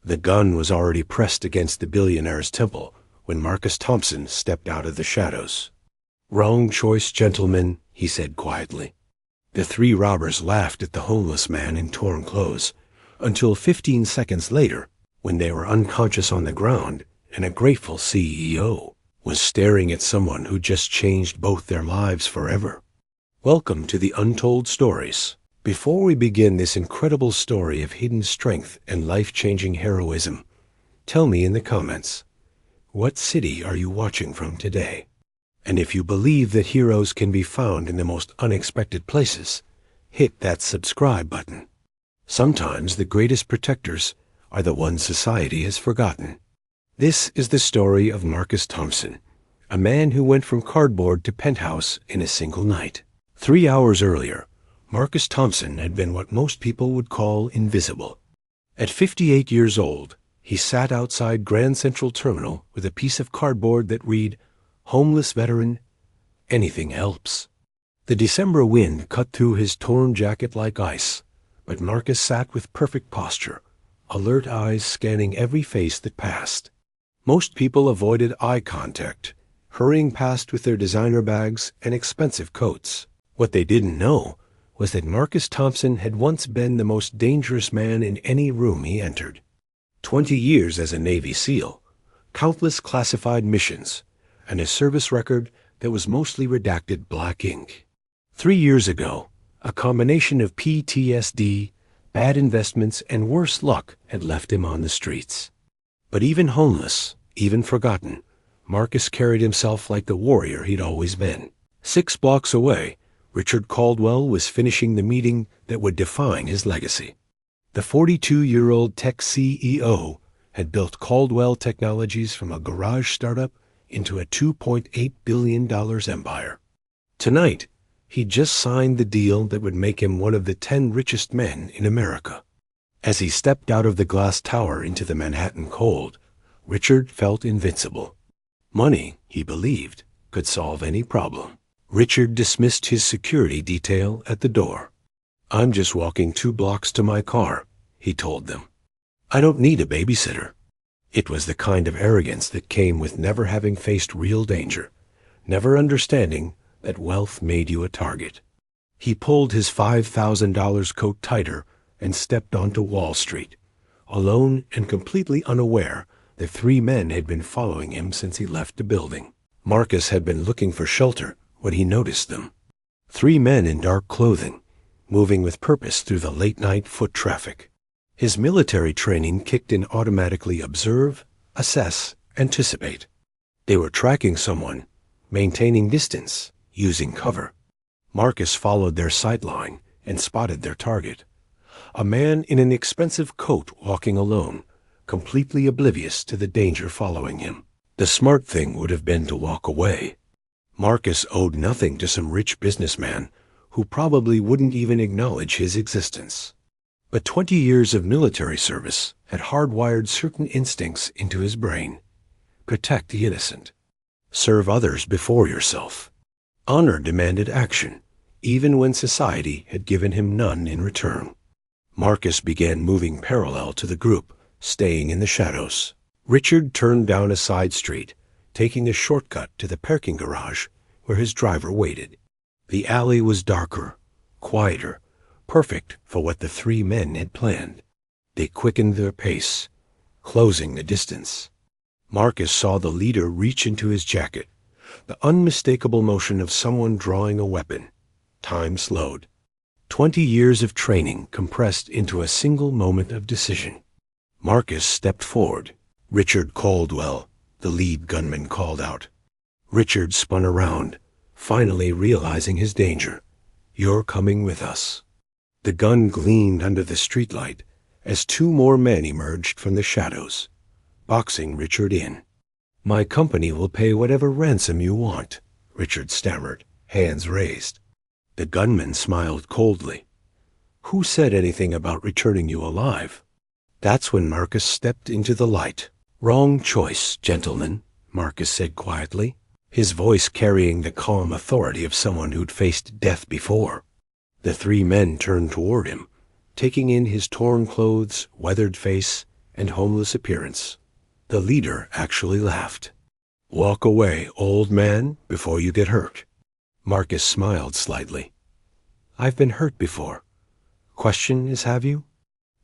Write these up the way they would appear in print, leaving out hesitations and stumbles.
The gun was already pressed against the billionaire's temple when Marcus Thompson stepped out of the shadows. "Wrong choice, gentlemen," he said quietly. The three robbers laughed at the homeless man in torn clothes, until 15 seconds later, when they were unconscious on the ground and a grateful CEO was staring at someone who just changed both their lives forever. Welcome to the Untold Stories. Before we begin this incredible story of hidden strength and life-changing heroism, tell me in the comments, what city are you watching from today? And if you believe that heroes can be found in the most unexpected places, hit that subscribe button. Sometimes the greatest protectors are the ones society has forgotten. This is the story of Marcus Thompson, a man who went from cardboard to penthouse in a single night. 3 hours earlier, Marcus Thompson had been what most people would call invisible. At 58 years old, he sat outside Grand Central Terminal with a piece of cardboard that read, "Homeless veteran, anything helps." The December wind cut through his torn jacket like ice, but Marcus sat with perfect posture, alert eyes scanning every face that passed. Most people avoided eye contact, hurrying past with their designer bags and expensive coats. What they didn't know was that Marcus Thompson had once been the most dangerous man in any room he entered. 20 years as a Navy SEAL, countless classified missions, and a service record that was mostly redacted black ink. 3 years ago, a combination of PTSD, bad investments, and worse luck had left him on the streets. But even homeless, even forgotten, Marcus carried himself like the warrior he'd always been. 6 blocks away, Richard Caldwell was finishing the meeting that would define his legacy. The 42-year-old tech CEO had built Caldwell Technologies from a garage startup into a $2.8 billion empire. Tonight, he just signed the deal that would make him one of the 10 richest men in America. As he stepped out of the glass tower into the Manhattan cold, Richard felt invincible. Money, he believed, could solve any problem. Richard dismissed his security detail at the door. "I'm just walking 2 blocks to my car," he told them. "I don't need a babysitter." It was the kind of arrogance that came with never having faced real danger, never understanding that wealth made you a target. He pulled his $5,000 coat tighter and stepped onto Wall Street, alone and completely unaware that 3 men had been following him since he left the building. Marcus had been looking for shelter when he noticed them. 3 men in dark clothing, moving with purpose through the late-night foot traffic. His military training kicked in automatically observe, assess, anticipate. They were tracking someone, maintaining distance, using cover. Marcus followed their sight line and spotted their target. A man in an expensive coat walking alone, completely oblivious to the danger following him. The smart thing would have been to walk away. Marcus owed nothing to some rich businessman who probably wouldn't even acknowledge his existence. But 20 years of military service had hardwired certain instincts into his brain. Protect the innocent. Serve others before yourself. Honor demanded action, even when society had given him none in return. Marcus began moving parallel to the group, staying in the shadows. Richard turned down a side street, taking a shortcut to the parking garage where his driver waited. The alley was darker, quieter, perfect for what the 3 men had planned. They quickened their pace, closing the distance. Marcus saw the leader reach into his jacket, the unmistakable motion of someone drawing a weapon. Time slowed. 20 years of training compressed into a single moment of decision. Marcus stepped forward. "Richard Caldwell," the lead gunman called out. Richard spun around, finally realizing his danger. "You're coming with us." The gun gleamed under the streetlight as 2 more men emerged from the shadows, boxing Richard in. "My company will pay whatever ransom you want," Richard stammered, hands raised. The gunman smiled coldly. "Who said anything about returning you alive?" That's when Marcus stepped into the light. "Wrong choice, gentlemen," Marcus said quietly, his voice carrying the calm authority of someone who'd faced death before. The 3 men turned toward him, taking in his torn clothes, weathered face, and homeless appearance. The leader actually laughed. "Walk away, old man, before you get hurt." Marcus smiled slightly. "I've been hurt before. Question is, have you?"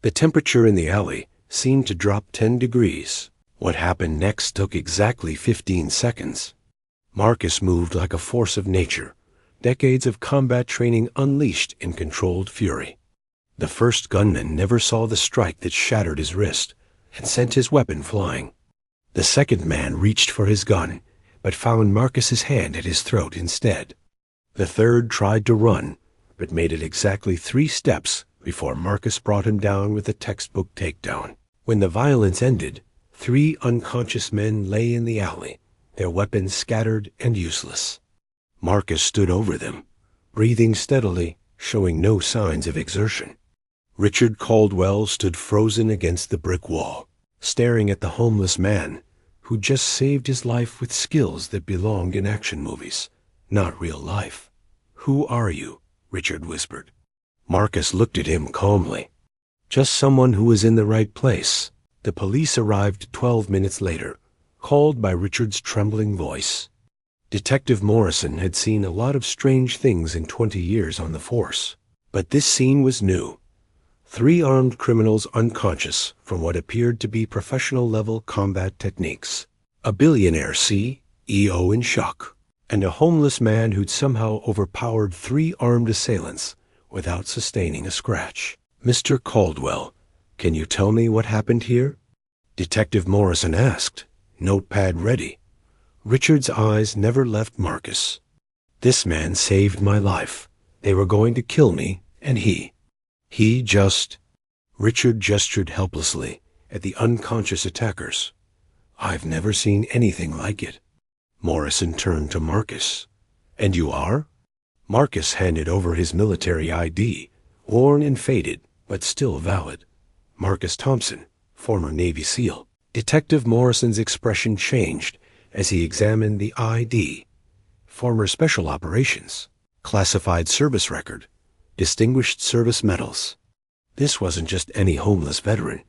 The temperature in the alley seemed to drop 10 degrees. What happened next took exactly 15 seconds. Marcus moved like a force of nature, decades of combat training unleashed in controlled fury. The first gunman never saw the strike that shattered his wrist and sent his weapon flying. The second man reached for his gun, but found Marcus's hand at his throat instead. The third tried to run, but made it exactly 3 steps before Marcus brought him down with a textbook takedown. When the violence ended, 3 unconscious men lay in the alley, their weapons scattered and useless. Marcus stood over them, breathing steadily, showing no signs of exertion. Richard Caldwell stood frozen against the brick wall, staring at the homeless man who just saved his life with skills that belonged in action movies, not real life. "Who are you?" Richard whispered. Marcus looked at him calmly. "Just someone who was in the right place." The police arrived 12 minutes later, called by Richard's trembling voice. Detective Morrison had seen a lot of strange things in 20 years on the force, but this scene was new. 3 armed criminals unconscious from what appeared to be professional-level combat techniques. A billionaire CEO in shock, and a homeless man who'd somehow overpowered 3 armed assailants without sustaining a scratch. "Mr. Caldwell, can you tell me what happened here?" Detective Morrison asked, notepad ready. Richard's eyes never left Marcus. "This man saved my life. They were going to kill me, and he just..." Richard gestured helplessly at the unconscious attackers. "I've never seen anything like it." Morrison turned to Marcus. "And you are?" Marcus handed over his military ID, worn and faded, but still valid. "Marcus Thompson, former Navy SEAL." Detective Morrison's expression changed as he examined the ID. "Former Special Operations, classified service record, distinguished service medals." This wasn't just any homeless veteran.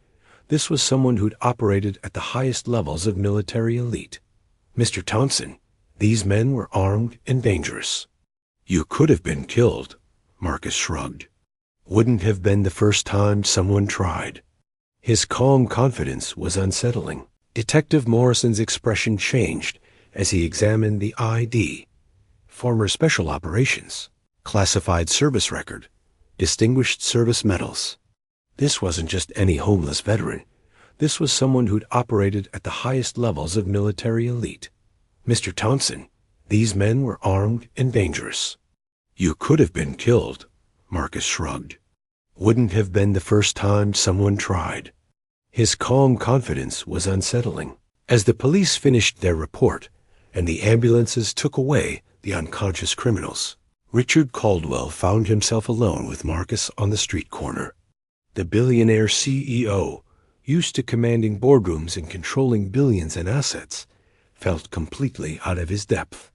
This was someone who'd operated at the highest levels of military elite. "Mr. Thompson, these men were armed and dangerous." "You could have been killed," Marcus shrugged. "Wouldn't have been the first time someone tried." His calm confidence was unsettling. Detective Morrison's expression changed as he examined the ID. "Former Special Operations, classified service record, distinguished service medals." This wasn't just any homeless veteran. This was someone who'd operated at the highest levels of military elite. "Mr. Thompson, these men were armed and dangerous." "You could have been killed," Marcus shrugged. "Wouldn't have been the first time someone tried." His calm confidence was unsettling. As the police finished their report and the ambulances took away the unconscious criminals, Richard Caldwell found himself alone with Marcus on the street corner. The billionaire CEO, used to commanding boardrooms and controlling billions in assets, felt completely out of his depth.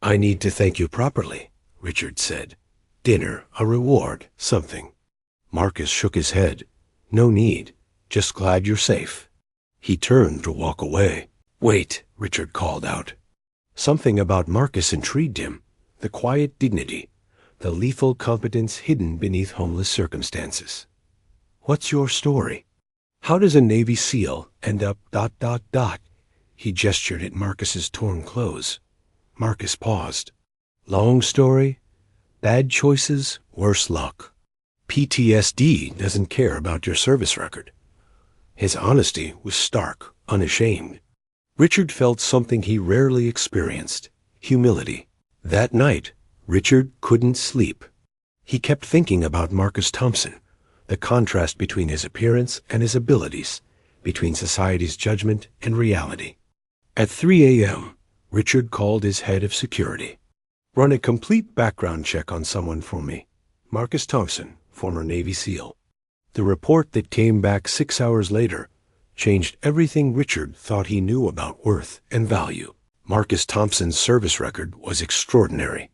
"I need to thank you properly," Richard said. "Dinner, a reward, something." Marcus shook his head. "No need. Just glad you're safe." He turned to walk away. "Wait," Richard called out. Something about Marcus intrigued him. The quiet dignity, the lethal competence hidden beneath homeless circumstances. "What's your story? How does a Navy SEAL end up ... He gestured at Marcus's torn clothes. Marcus paused. "Long story? Bad choices, worse luck. PTSD doesn't care about your service record." His honesty was stark, unashamed. Richard felt something he rarely experienced: humility. That night, Richard couldn't sleep. He kept thinking about Marcus Thompson, the contrast between his appearance and his abilities, between society's judgment and reality. At 3 a.m., Richard called his head of security. "Run a complete background check on someone for me. Marcus Thompson, former Navy SEAL." The report that came back 6 hours later changed everything Richard thought he knew about worth and value. Marcus Thompson's service record was extraordinary.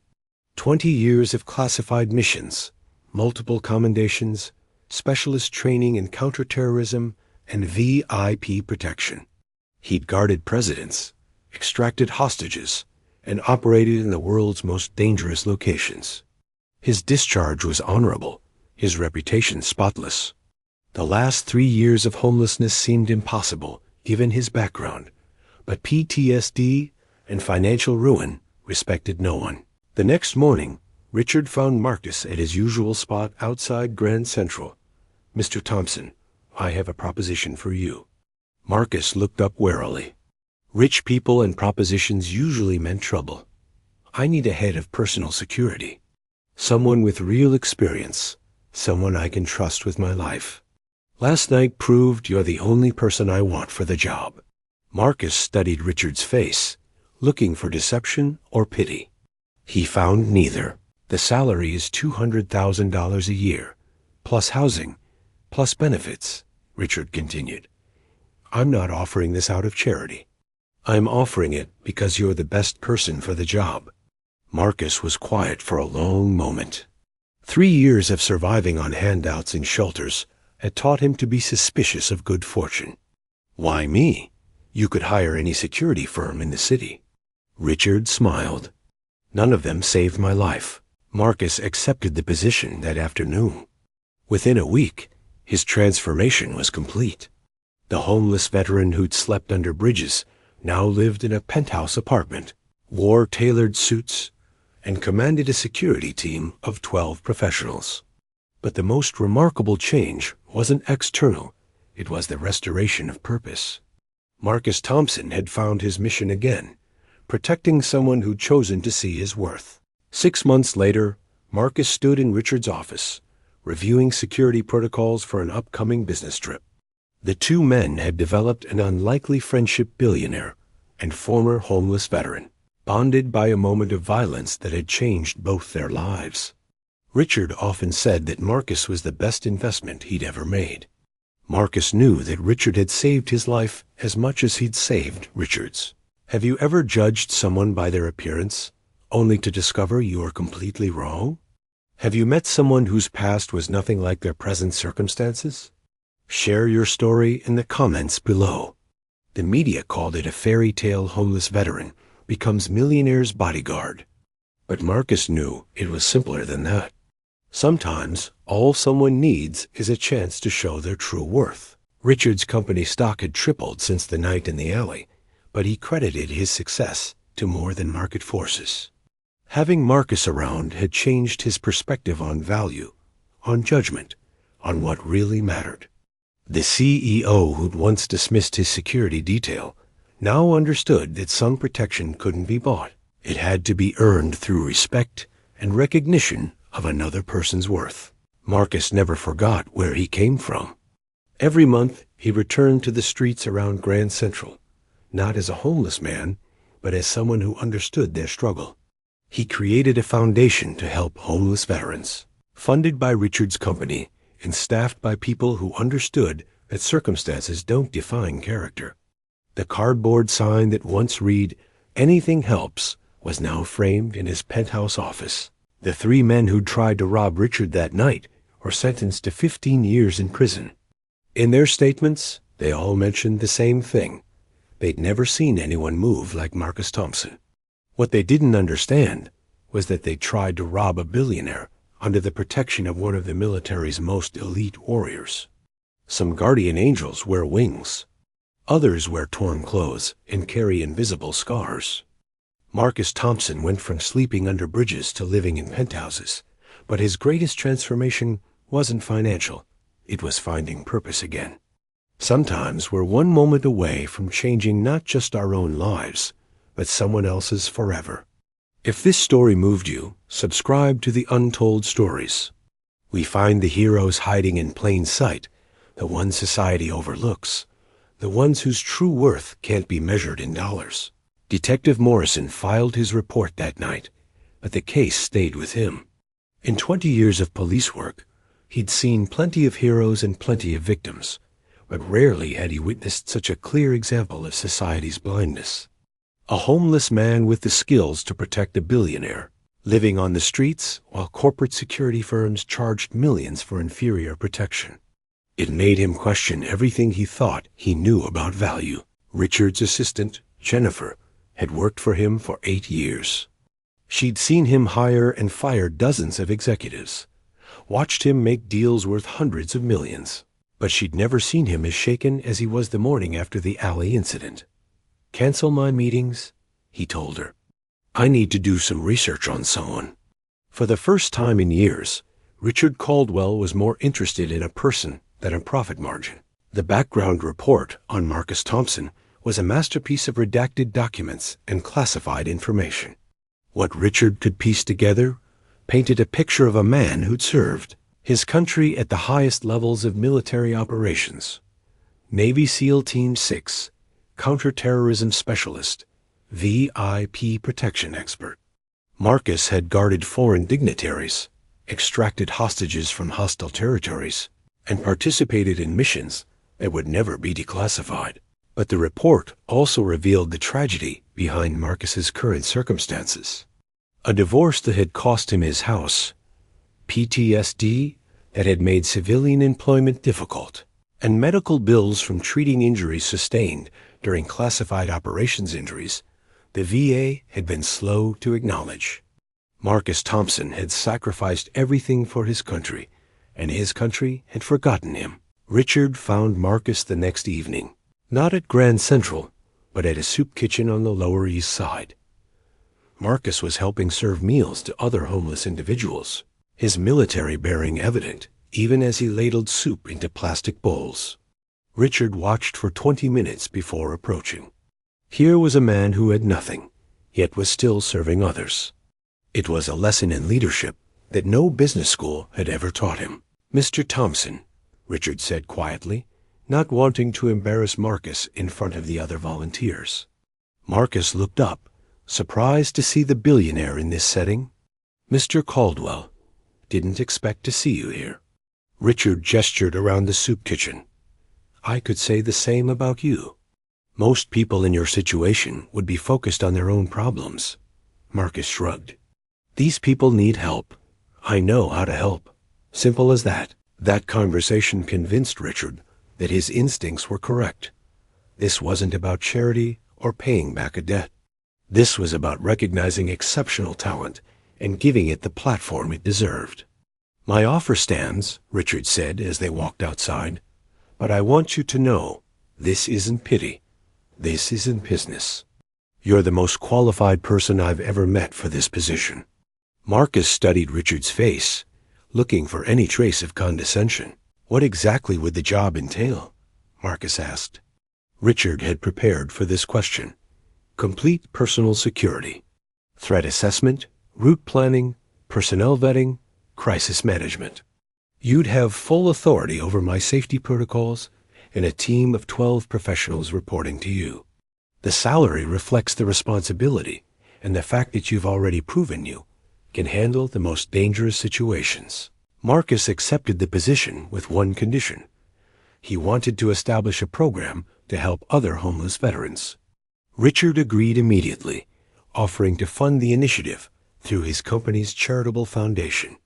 20 years of classified missions, multiple commendations, specialist training in counterterrorism, and VIP protection. He'd guarded presidents, extracted hostages, and operated in the world's most dangerous locations. His discharge was honorable, his reputation spotless. The last 3 years of homelessness seemed impossible, given his background, but PTSD and financial ruin respected no one. The next morning, Richard found Marcus at his usual spot outside Grand Central. "Mr. Thompson, I have a proposition for you." Marcus looked up warily. Rich people and propositions usually meant trouble. "I need a head of personal security. Someone with real experience, someone I can trust with my life. Last night proved you're the only person I want for the job." Marcus studied Richard's face, looking for deception or pity. He found neither. "The salary is $200,000 a year, plus housing, plus benefits," Richard continued. "I'm not offering this out of charity. I'm offering it because you're the best person for the job." Marcus was quiet for a long moment. 3 years of surviving on handouts in shelters had taught him to be suspicious of good fortune. "Why me? You could hire any security firm in the city." Richard smiled. "None of them saved my life." Marcus accepted the position that afternoon. Within a week, his transformation was complete. The homeless veteran who'd slept under bridges now lived in a penthouse apartment, wore tailored suits, and commanded a security team of 12 professionals. But the most remarkable change wasn't external, it was the restoration of purpose. Marcus Thompson had found his mission again, protecting someone who'd chosen to see his worth. 6 months later, Marcus stood in Richard's office, reviewing security protocols for an upcoming business trip. The two men had developed an unlikely friendship, billionaire and former homeless veteran, bonded by a moment of violence that had changed both their lives. Richard often said that Marcus was the best investment he'd ever made. Marcus knew that Richard had saved his life as much as he'd saved Richard's. Have you ever judged someone by their appearance, only to discover you are completely wrong? Have you met someone whose past was nothing like their present circumstances? Share your story in the comments below. The media called it a fairy tale homeless veteran becomes millionaire's bodyguard. But Marcus knew it was simpler than that. Sometimes all someone needs is a chance to show their true worth. Richard's company stock had tripled since the night in the alley, but he credited his success to more than market forces. Having Marcus around had changed his perspective on value, on judgment, on what really mattered. The CEO who'd once dismissed his security detail now understood that some protection couldn't be bought. It had to be earned through respect and recognition of another person's worth. Marcus never forgot where he came from. Every month he returned to the streets around Grand Central, not as a homeless man, but as someone who understood their struggle. He created a foundation to help homeless veterans, funded by Richard's company and staffed by people who understood that circumstances don't define character. The cardboard sign that once read, "Anything helps," was now framed in his penthouse office. The 3 men who tried to rob Richard that night were sentenced to 15 years in prison. In their statements, they all mentioned the same thing. They'd never seen anyone move like Marcus Thompson. What they didn't understand was that they tried to rob a billionaire under the protection of one of the military's most elite warriors. Some guardian angels wear wings. Others wear torn clothes and carry invisible scars. Marcus Thompson went from sleeping under bridges to living in penthouses, but his greatest transformation wasn't financial. It was finding purpose again. Sometimes we're one moment away from changing not just our own lives, but someone else's forever. If this story moved you, subscribe to the Untold Stories. We find the heroes hiding in plain sight, the ones society overlooks, the ones whose true worth can't be measured in dollars. Detective Morrison filed his report that night, but the case stayed with him. In 20 years of police work, he'd seen plenty of heroes and plenty of victims, but rarely had he witnessed such a clear example of society's blindness. A homeless man with the skills to protect a billionaire, living on the streets while corporate security firms charged millions for inferior protection. It made him question everything he thought he knew about value. Richard's assistant, Jennifer, had worked for him for 8 years. She'd seen him hire and fire dozens of executives, watched him make deals worth hundreds of millions. But she'd never seen him as shaken as he was the morning after the alley incident. "Cancel my meetings," he told her. "I need to do some research on someone." For the first time in years, Richard Caldwell was more interested in a person than a profit margin. The background report on Marcus Thompson was a masterpiece of redacted documents and classified information. What Richard could piece together painted a picture of a man who'd served his country at the highest levels of military operations. Navy SEAL Team 6, counterterrorism specialist, VIP protection expert. Marcus had guarded foreign dignitaries, extracted hostages from hostile territories, and participated in missions that would never be declassified. But the report also revealed the tragedy behind Marcus's current circumstances. A divorce that had cost him his house, PTSD that had made civilian employment difficult, and medical bills from treating injuries sustained during classified operations injuries the VA had been slow to acknowledge. Marcus Thompson had sacrificed everything for his country, and his country had forgotten him. Richard found Marcus the next evening, not at Grand Central, but at a soup kitchen on the Lower East Side. Marcus was helping serve meals to other homeless individuals, his military bearing evident, even as he ladled soup into plastic bowls. Richard watched for 20 minutes before approaching. Here was a man who had nothing, yet was still serving others. It was a lesson in leadership that no business school had ever taught him. "Mr. Thompson," Richard said quietly, not wanting to embarrass Marcus in front of the other volunteers. Marcus looked up, surprised to see the billionaire in this setting. "Mr. Caldwell, didn't expect to see you here." Richard gestured around the soup kitchen. "I could say the same about you. Most people in your situation would be focused on their own problems." Marcus shrugged. "These people need help. I know how to help. Simple as that." That conversation convinced Richard that his instincts were correct. This wasn't about charity or paying back a debt. This was about recognizing exceptional talent and giving it the platform it deserved. "My offer stands," Richard said as they walked outside, "but I want you to know this isn't pity. This isn't business. You're the most qualified person I've ever met for this position." Marcus studied Richard's face, looking for any trace of condescension. "What exactly would the job entail?" Marcus asked. Richard had prepared for this question. Complete personal security, threat assessment, route planning, personnel vetting, crisis management. "You'd have full authority over my safety protocols and a team of 12 professionals reporting to you. The salary reflects the responsibility and the fact that you've already proven you can handle the most dangerous situations." Marcus accepted the position with one condition. He wanted to establish a program to help other homeless veterans. Richard agreed immediately, offering to fund the initiative through his company's charitable foundation.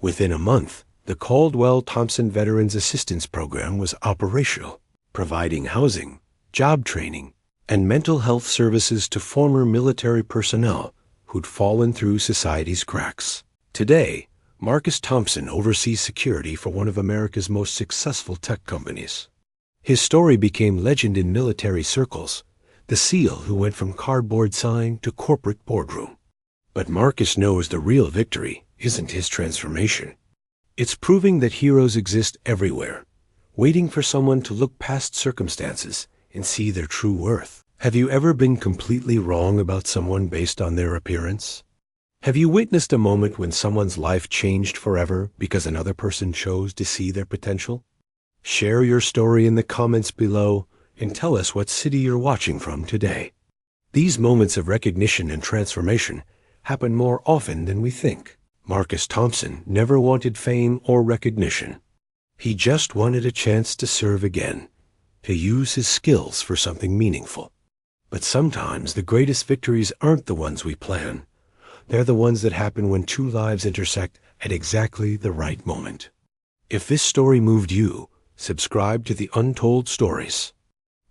Within a month, the Caldwell Thompson Veterans Assistance Program was operational, providing housing, job training, and mental health services to former military personnel who'd fallen through society's cracks. Today, Marcus Thompson oversees security for one of America's most successful tech companies. His story became legend in military circles, the SEAL who went from cardboard sign to corporate boardroom. But Marcus knows the real victory isn't his transformation. It's proving that heroes exist everywhere, waiting for someone to look past circumstances and see their true worth. Have you ever been completely wrong about someone based on their appearance? Have you witnessed a moment when someone's life changed forever because another person chose to see their potential? Share your story in the comments below and tell us what city you're watching from today. These moments of recognition and transformation happen more often than we think. Marcus Thompson never wanted fame or recognition. He just wanted a chance to serve again, to use his skills for something meaningful. But sometimes the greatest victories aren't the ones we plan. They're the ones that happen when two lives intersect at exactly the right moment. If this story moved you, Subscribe to the Untold Stories.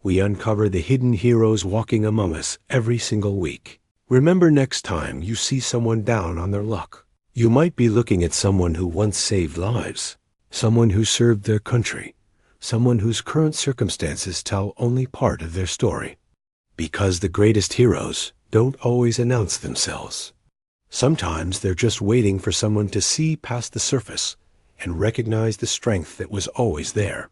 We uncover the hidden heroes walking among us every single week. Remember, next time you see someone down on their luck, you might be looking at someone who once saved lives, someone who served their country, someone whose current circumstances tell only part of their story. Because the greatest heroes don't always announce themselves. Sometimes they're just waiting for someone to see past the surface and recognize the strength that was always there.